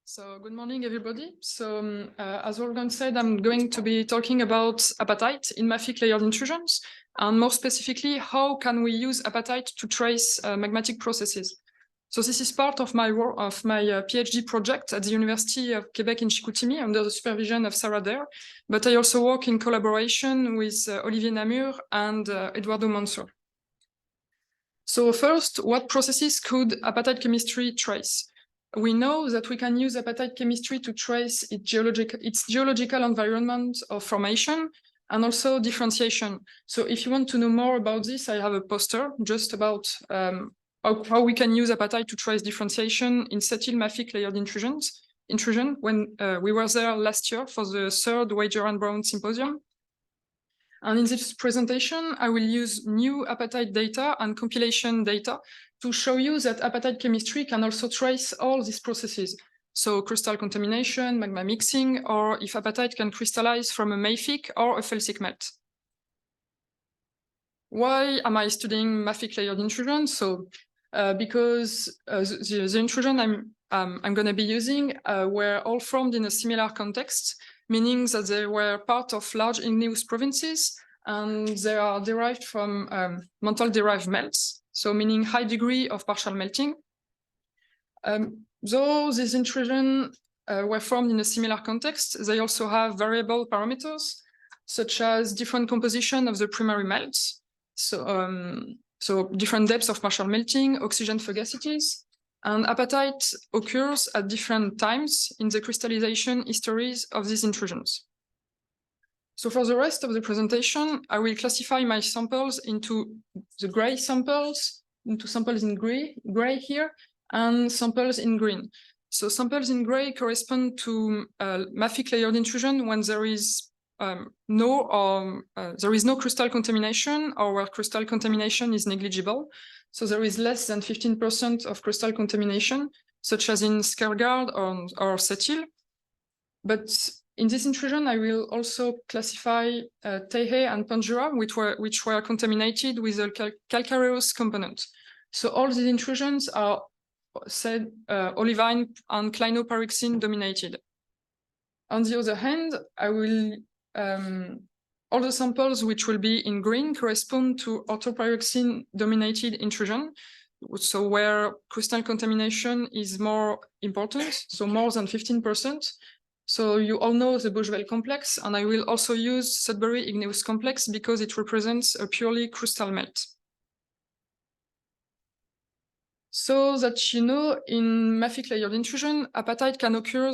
So good morning, everybody. So as Wolfgang said, I'm going to be talking about apatite in mafic layered intrusions, and more specifically, how can we use apatite to trace magmatic processes. So this is part of my work of my PhD project at the University of Quebec in Chicoutimi under the supervision of Sarah Dare, but I also work in collaboration with Olivier Namur and Eduardo Mansour. So first, what processes could apatite chemistry trace? We know that we can use apatite chemistry to trace its geological environment of formation and also differentiation. So if you want to know more about this, I have a poster just about how we can use apatite to trace differentiation in cetyl mafic layered intrusion when we were there last year for the third Wager and Brown Symposium. And in this presentation, I will use new apatite data and compilation data to show you that apatite chemistry can also trace all these processes. So crystal contamination, magma mixing, or if apatite can crystallize from a mafic or a felsic melt. Why am I studying mafic layered intrusion? So because the intrusion I'm going to be using were all formed in a similar context, meaning that they were part of large igneous provinces, and they are derived from mantle-derived melts, so meaning high degree of partial melting. Though these intrusions were formed in a similar context, they also have variable parameters, such as different composition of the primary melts, so different depths of partial melting, oxygen fugacities, and apatite occurs at different times in the crystallization histories of these intrusions. So for the rest of the presentation, I will classify my samples into the gray samples, into samples in gray here, and samples in green. So samples in gray correspond to mafic layered intrusion when there is no crystal contamination, or where crystal contamination is negligible. So there is less than 15% of crystal contamination, such as in Skaergaard or cetyl. But in this intrusion, I will also classify Tehe and Pandura, which were contaminated with a calcareous component. So all these intrusions are said olivine and clinopyroxene dominated. On the other hand, I will all the samples which will be in green correspond to orthopyroxene dominated intrusion, so where crystal contamination is more important, so more than 15%. So you all know the Bushveld complex, and I will also use Sudbury igneous complex because it represents a purely crystal melt. So that you know, in mafic layered intrusion, apatite can occur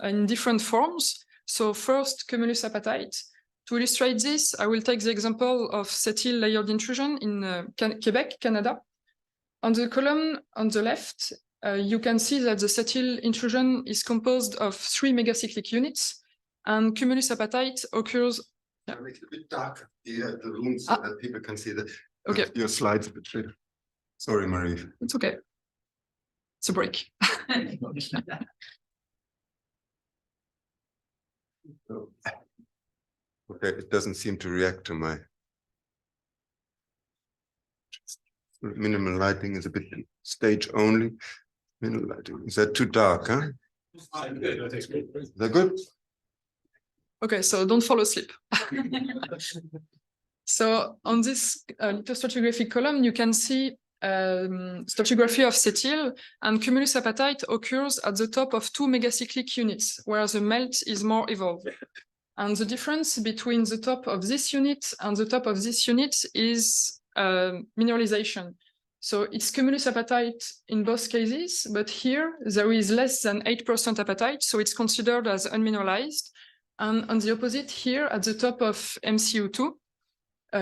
in different forms. So first, cumulus apatite. To illustrate this, I will take the example of cetyl layered intrusion in Quebec, Canada. On the column on the left, you can see that the cetyl intrusion is composed of 3 megacyclic units, and cumulus apatite occurs. Yeah. Make it a bit darker, the room, so that people can see your slides a bit better. Sorry, Marie. It's okay. It's a break. Okay, it doesn't seem to react to my minimal lighting. Is a bit stage only. Minimal lighting. Is that too dark, huh? Is that good? Okay, so don't fall asleep. So on this stratigraphic column, you can see stratigraphy of cetyl, and cumulus apatite occurs at the top of 2 megacyclic units, where the melt is more evolved. And the difference between the top of this unit and the top of this unit is mineralization. So it's cumulus apatite in both cases, but here there is less than 8% apatite, so it's considered as unmineralized. And on the opposite here, at the top of MCU2,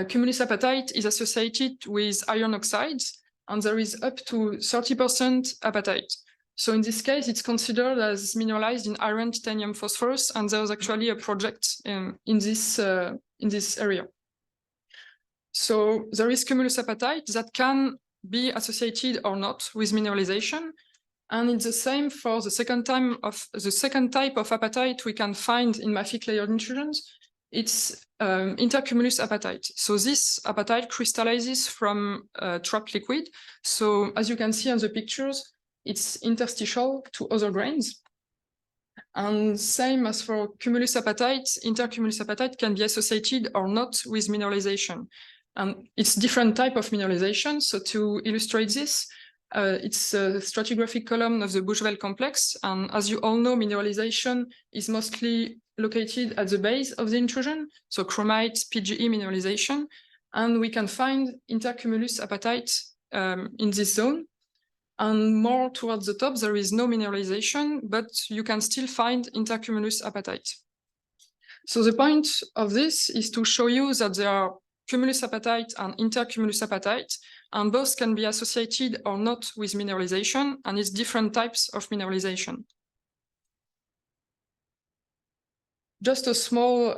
cumulus apatite is associated with iron oxides, and there is up to 30% apatite. So in this case, it's considered as mineralized in iron, titanium, phosphorus, and there's actually a project in this area. So there is cumulus apatite that can be associated or not with mineralization, and it's the same for the second type of apatite we can find in mafic layered intrusions. It's intercumulus apatite. So this apatite crystallizes from trapped liquid. So as you can see on the pictures, it's interstitial to other grains. And same as for cumulus apatite, intercumulus apatite can be associated or not with mineralization. And it's different type of mineralization. So to illustrate this, it's a stratigraphic column of the Bushveld complex. And as you all know, mineralization is mostly located at the base of the intrusion. So chromite, PGE mineralization. And we can find intercumulus apatite in this zone. And more towards the top, there is no mineralization, but you can still find intercumulus apatite. So the point of this is to show you that there are cumulus apatite and intercumulus apatite, and both can be associated or not with mineralization, and it's different types of mineralization. Just a small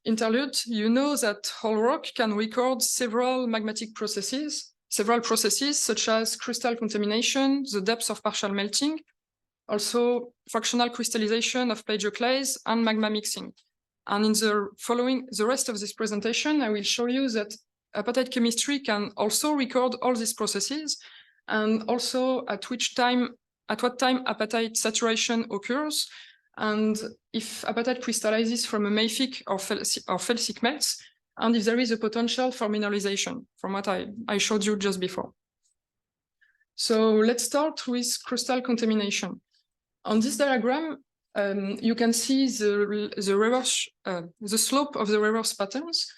interlude, you know that whole rock can record several magmatic processes, such as crystal contamination, the depth of partial melting, also fractional crystallization of plagioclase and magma mixing. And in the rest of this presentation, I will show you that apatite chemistry can also record all these processes, and also at what time apatite saturation occurs, and if apatite crystallizes from a mafic or felsic melts, and if there is a potential for mineralization, from what I showed you just before. So let's start with crystal contamination. On this diagram, you can see the slope of the reverse patterns.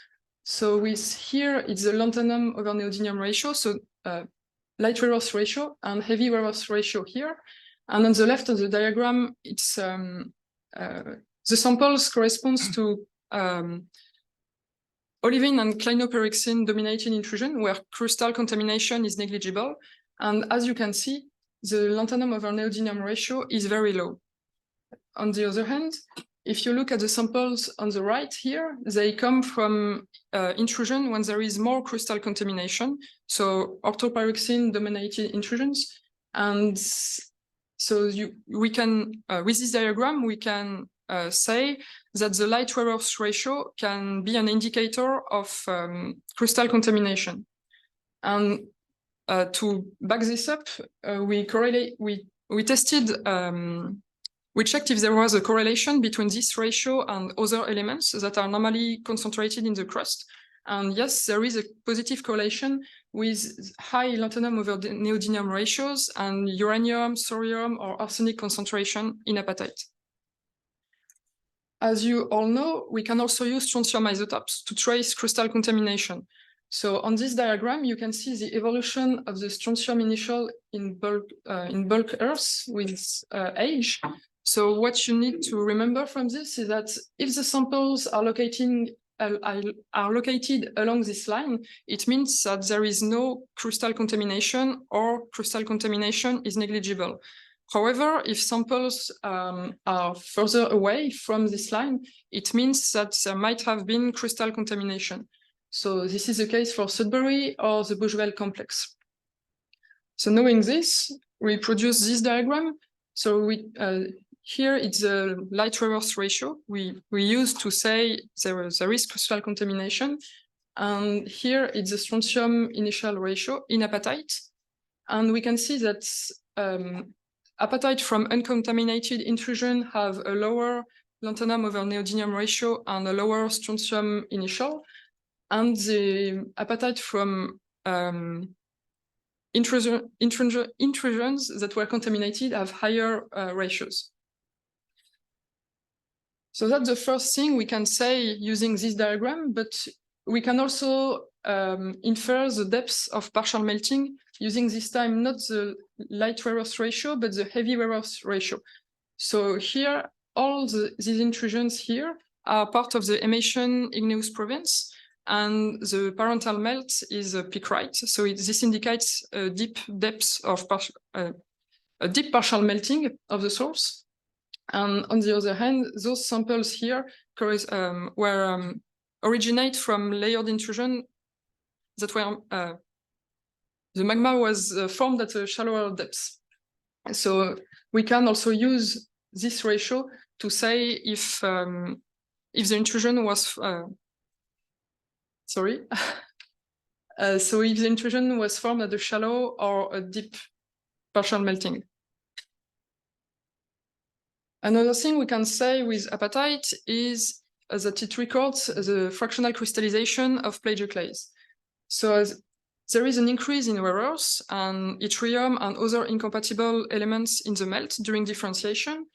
So with here, it's the lanthanum over neodymium ratio, so light reverse ratio and heavy reverse ratio here. And on the left of the diagram, it's the samples corresponds to olivine and clinopyroxene dominating intrusion, where crystal contamination is negligible. And as you can see, the lanthanum over neodymium ratio is very low. On the other hand, if you look at the samples on the right here, they come from intrusion when there is more crystal contamination, so orthopyroxene dominated intrusions. And so we can, with this diagram, we can say that the light reverse ratio can be an indicator of crystal contamination. And to back this up, we tested, we checked if there was a correlation between this ratio and other elements that are normally concentrated in the crust. And yes, there is a positive correlation with high lanthanum over neodymium ratios and uranium, thorium, or arsenic concentration in apatite. As you all know, we can also use strontium isotopes to trace crystal contamination. So on this diagram, you can see the evolution of the strontium initial in bulk Earth with age. So what you need to remember from this is that if the samples are located along this line, it means that there is no crystal contamination or crystal contamination is negligible. However, if samples are further away from this line, it means that there might have been crystal contamination. So this is the case for Sudbury or the Bushveld complex. So knowing this, we produce this diagram. So here it's a light reverse ratio we use to say there is crystal contamination. And here it's the strontium initial ratio in apatite. And we can see that apatite from uncontaminated intrusion have a lower lanthanum over neodymium ratio and a lower strontium initial. And the apatite from intrusions that were contaminated have higher ratios. So that's the first thing we can say using this diagram, but we can also infer the depth of partial melting using this time not the light reverse ratio, but the heavy reverse ratio. So here, all these intrusions here are part of the emission igneous province, and the parental melt is a picrite. So this indicates a deep depth of a deep partial melting of the source. And on the other hand, those samples here originate from layered intrusion that were the magma was formed at a shallower depth. So we can also use this ratio to say if the intrusion was so if the intrusion was formed at a shallow or a deep partial melting. Another thing we can say with apatite is that it records the fractional crystallization of plagioclase. So there is an increase in rare earths and yttrium and other incompatible elements in the melt during differentiation.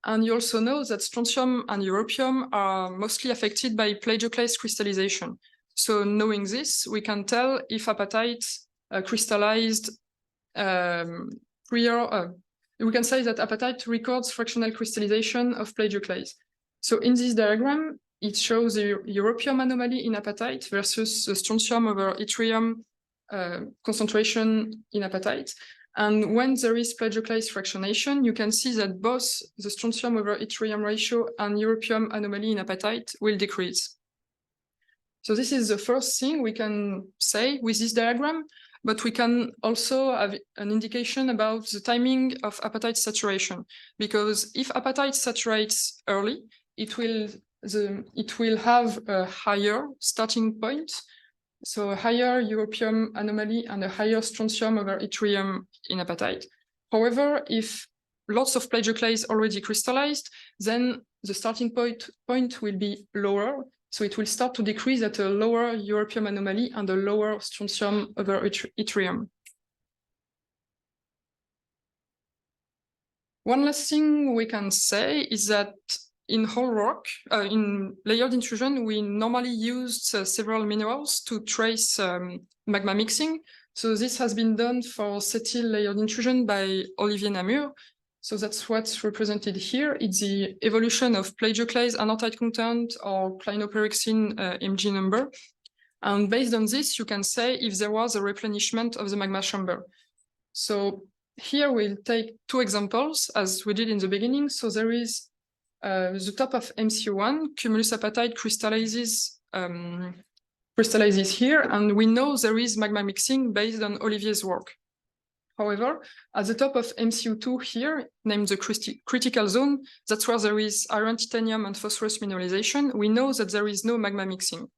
And you also know that strontium and europium are mostly affected by plagioclase crystallization. So knowing this, we can tell if apatite crystallized prior. We can say that apatite records fractional crystallization of plagioclase. So in this diagram, it shows the europium anomaly in apatite versus the strontium over yttrium concentration in apatite. And when there is plagioclase fractionation, you can see that both the strontium over yttrium ratio and europium anomaly in apatite will decrease. So this is the first thing we can say with this diagram, but we can also have an indication about the timing of apatite saturation, because if apatite saturates early, it will have a higher starting point, so a higher europium anomaly and a higher strontium over yttrium in apatite. However, if lots of plagioclase already crystallized, then the starting point will be lower. So it will start to decrease at a lower europium anomaly and a lower strontium over yttrium. One last thing we can say is that in whole rock, in layered intrusion, we normally used several minerals to trace magma mixing. So this has been done for Cetyl layered intrusion by Olivier Namur. So that's what's represented here. It's the evolution of plagioclase anorthite content or clinopyroxene Mg number. And based on this, you can say if there was a replenishment of the magma chamber. So here we'll take two examples as we did in the beginning. So there is the top of MCU1, cumulus apatite crystallizes here, and we know there is magma mixing based on Olivier's work. However, at the top of MCU2 here, named the critical zone, that's where there is iron, titanium, and phosphorus mineralization, we know that there is no magma mixing.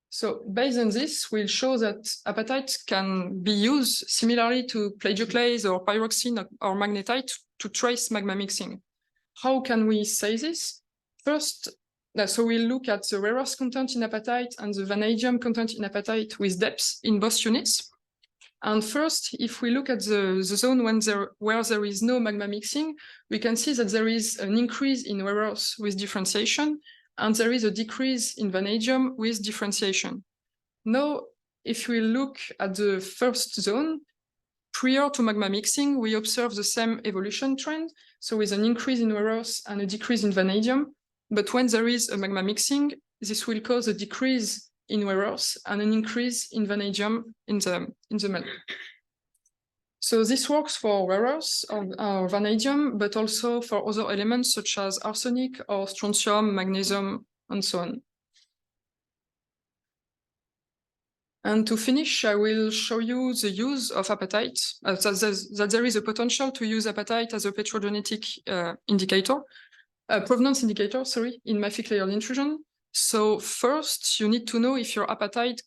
So based on this, we'll show that apatite can be used similarly to plagioclase or pyroxene or magnetite to trace magma mixing. How can we say this? First, so we'll look at the rare earth content in apatite and the vanadium content in apatite with depth in both units. And first, if we look at the zone where there is no magma mixing, we can see that there is an increase in rare earths with differentiation, and there is a decrease in vanadium with differentiation. Now, if we look at the first zone, prior to magma mixing, we observe the same evolution trend, so with an increase in rare earths and a decrease in vanadium. But when there is a magma mixing, this will cause a decrease in rare earths and an increase in vanadium in the melt. So this works for rare earths or vanadium, but also for other elements such as arsenic or strontium, magnesium, and so on. And to finish, I will show you the use of apatite, that there is a potential to use apatite as a petrogenetic provenance indicator, in mafic layered intrusion. So first, you need to know if your apatite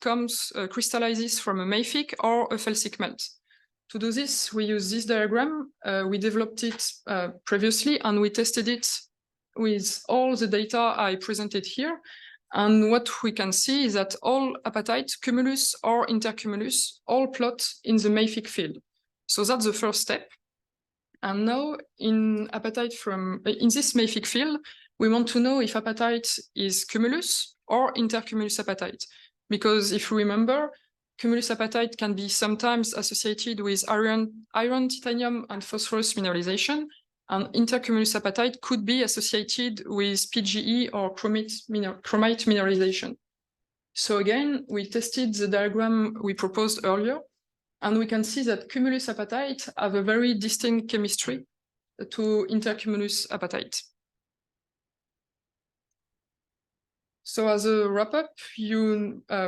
crystallizes from a mafic or a felsic melt. To do this, we use this diagram. We developed it previously, and we tested it with all the data I presented here. And what we can see is that all apatite, cumulus or intercumulus, all plot in the mafic field. So that's the first step. And now in this mafic field, we want to know if apatite is cumulus or intercumulus apatite. Because if you remember, cumulus apatite can be sometimes associated with iron, titanium, and phosphorus mineralization, and intercumulus apatite could be associated with PGE or chromite mineralization. So again, we tested the diagram we proposed earlier, and we can see that cumulus apatite have a very distinct chemistry to intercumulus apatite. So as a wrap-up,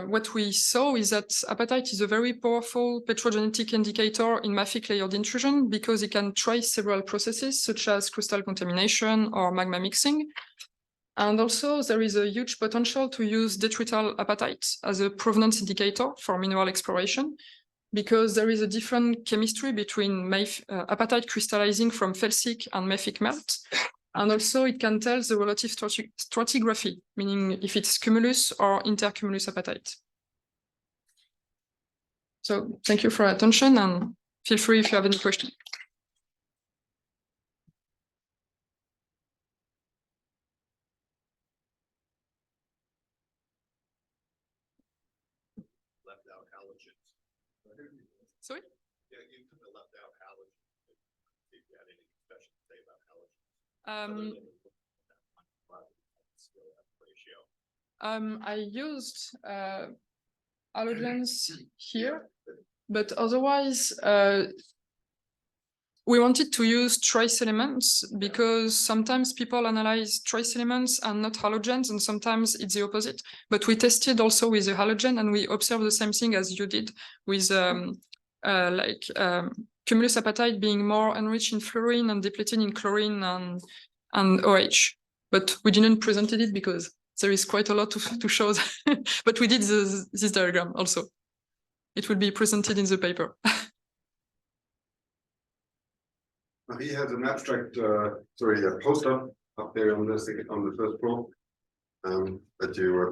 what we saw is that apatite is a very powerful petrogenetic indicator in mafic layered intrusion because it can trace several processes such as crystal contamination or magma mixing. And also there is a huge potential to use detrital apatite as a provenance indicator for mineral exploration because there is a different chemistry between apatite crystallizing from felsic and mafic melt. And also it can tell the relative stratigraphy, meaning if it's cumulus or intercumulus apatite. So thank you for your attention, and feel free if you have any questions. Sorry? Yeah, you could have left out halogens. If you had any special to say about halogens. I used halogens here, but otherwise we wanted to use trace elements because sometimes people analyze trace elements and not halogens, and sometimes it's the opposite. But we tested also with a halogen, and we observed the same thing as you did with cumulus apatite being more enriched in fluorine and depleted in chlorine and OH. But we didn't present it because there is quite a lot to show. But we did this diagram also. It will be presented in the paper. He has an abstract, a poster up there on the first floor.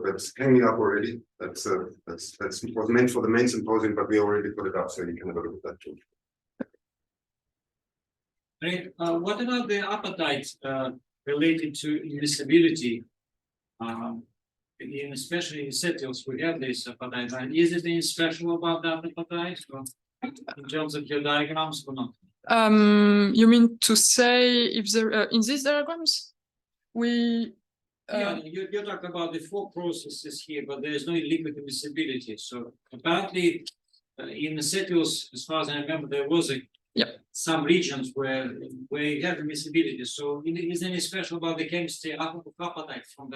That's hanging up already. That's was meant for the main symposium, but we already put it up, so you can have a look at that too. Right. What about the apatite related to immiscibility? Especially in cetyls, we have this apatite. And is it anything special about that apatite in terms of your diagrams or not? You mean to say if there in these diagrams we yeah, you're talking about the four processes here, but there is no liquid immiscibility. So apparently in the cetyls, as far as I remember, there was some regions where you have immiscibility. So is there any special about the chemistry of apatite from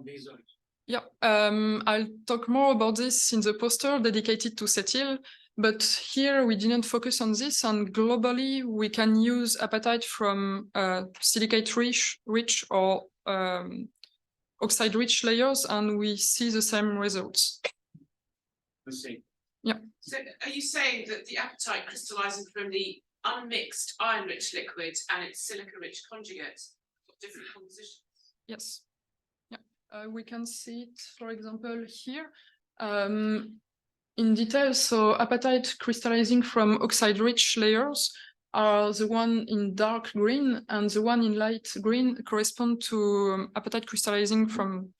these zones? Yeah, I'll talk more about this in the poster dedicated to cetyl. But here we didn't focus on this, and globally we can use apatite from silicate-rich or oxide-rich layers, and we see the same results. Let's see. Yeah. So are you saying that the apatite crystallizing from the unmixed iron-rich liquid and its silica-rich conjugate got different compositions? Yes. Yeah. We can see it, for example, here. In detail, so apatite crystallizing from oxide-rich layers are the one in dark green, and the one in light green correspond to apatite crystallizing from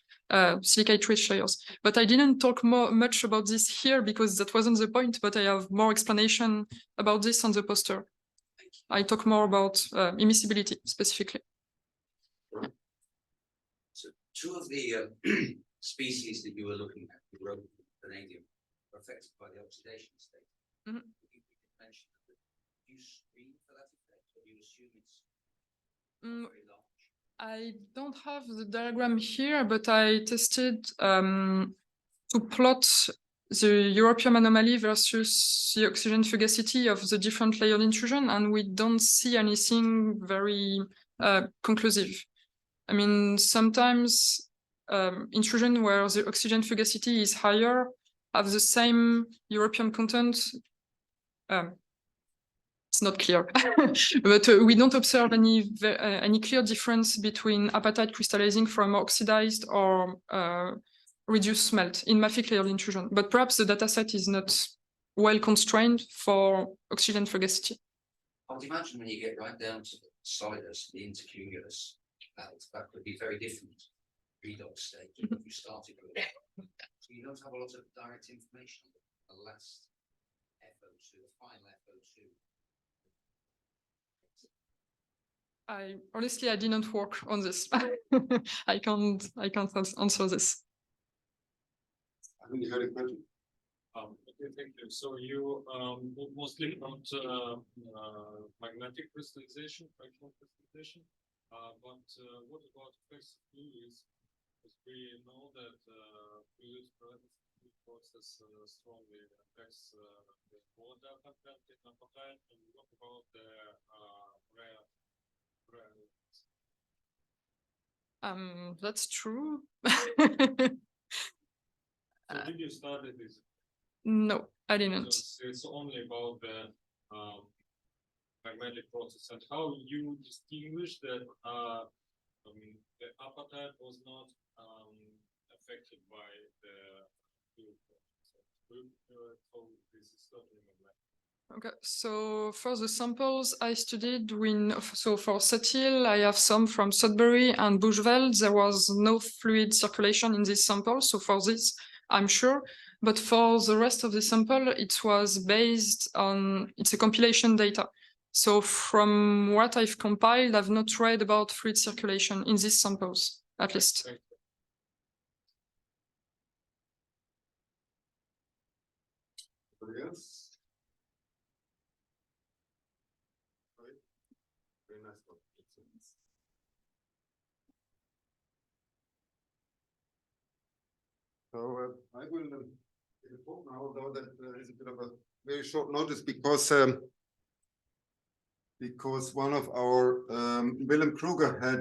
silicate-rich layers. But I didn't talk much about this here because that wasn't the point, but I have more explanation about this on the poster. I talk more about immiscibility specifically. So two of the species that you were looking at, the rhodium and vanadium, are affected by the oxidation state. Mm-hmm. You mentioned that. Do you screen for that effect, or do you assume it's very large? I don't have the diagram here, but I tested to plot the European anomaly versus the oxygen fugacity of the different layered intrusion, and we don't see anything very conclusive. I mean, sometimes intrusion where the oxygen fugacity is higher have the same European content. It's not clear, but we don't observe any clear difference between apatite crystallizing from oxidized or reduced melt in mafic layered intrusion. But perhaps the dataset is not well constrained for oxygen fugacity. I would imagine when you get right down to the solidus, the intercumulus, that could be very different redox state if you started with it. So you don't have a lot of direct information on the last FO2, the final FO2. Honestly, I didn't work on this. I can't answer this. I think you had a question. Okay, thank you. So you mostly about magnetic crystallization, fractional crystallization. But what about fixed fluids? Because we know that fluid process strongly affects the water content in apatite. And what about the rare? That's true. So did you study this? No, I didn't. So it's only about the magnetic process, and how you distinguish that the apatite was not affected by the fluid process. So this is certainly magnetic. Okay, so for the samples I studied, so for Setil, I have some from Sudbury and Bushveld. There was no fluid circulation in this sample, so for this, I'm sure. But for the rest of the sample, it was based on, it's a compilation data. So from what I've compiled, I've not read about fluid circulation in these samples, at least. Anybody else? Very nice one. So I will report now, although that is a bit of a very short notice because one of our Willem Kruger had